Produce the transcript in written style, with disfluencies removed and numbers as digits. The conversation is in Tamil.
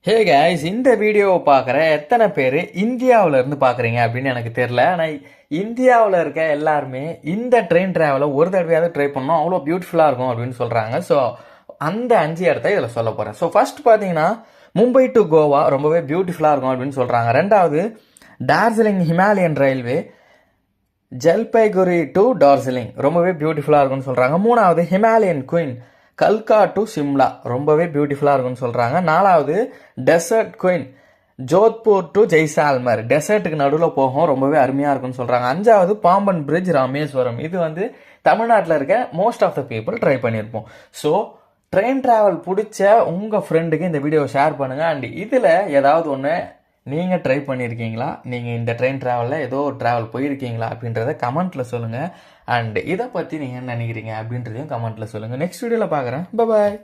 ஹே கைஸ், இந்த வீடியோவை பார்க்குற எத்தனை பேர் இந்தியாவில் இருந்து பார்க்குறீங்க அப்படின்னு எனக்கு தெரில. ஆனால் இந்தியாவில் இருக்க எல்லாருமே இந்த ட்ரெயின் ட்ராவலை ஒரு தடவையாவது ட்ரை பண்ணோம், அவ்வளோ பியூட்டிஃபுல்லாக இருக்கும் அப்படின்னு சொல்கிறாங்க. ஸோ அந்த 5 இடத்த இதில் சொல்ல போகிறேன். ஸோ ஃபர்ஸ்ட் பார்த்தீங்கன்னா மும்பை டு கோவா ரொம்பவே பியூட்டிஃபுல்லாக இருக்கும் அப்படின்னு சொல்கிறாங்க. ரெண்டாவது Darjeeling Himalayan railway Jalpaiguri to Darjeeling ரொம்பவே பியூட்டிஃபுல்லாக இருக்கும்னு சொல்கிறாங்க. மூணாவது ஹிமாலயன் குயின் கல்கா டு சிம்லா ரொம்பவே பியூட்டிஃபுல்லாக இருக்கும்னு சொல்கிறாங்க. நாலாவது desert queen Jodhpur to Jaisalmer டெசர்ட்டுக்கு நடுவில் போகும், ரொம்பவே அருமையாக இருக்கும்னு சொல்கிறாங்க. அஞ்சாவது பாம்பன் பிரிட்ஜ் ராமேஸ்வரம், இது வந்து தமிழ்நாட்டில் இருக்க most of the people try பண்ணியிருப்போம். ஸோ ட்ரெயின் ட்ராவல் பிடிச்ச உங்கள் ஃப்ரெண்டுக்கு இந்த வீடியோவை ஷேர் பண்ணுங்கள். அண்ட் இதில் ஏதாவது ஒன்று நீங்கள் ட்ரை பண்ணியிருக்கீங்களா, நீங்கள் இந்த ட்ரெயின் ட்ராவலில் ஏதோ ஒரு ட்ராவல் போயிருக்கீங்களா அப்படின்றத கமெண்ட்டில் சொல்லுங்கள். அண்ட் இதை பற்றி நீங்கள் என்ன நினைக்கிறீங்க அப்படின்றதையும் கமெண்ட்டில் சொல்லுங்கள். நெக்ஸ்ட் வீடியோவில் பார்க்குறேன். பாய்.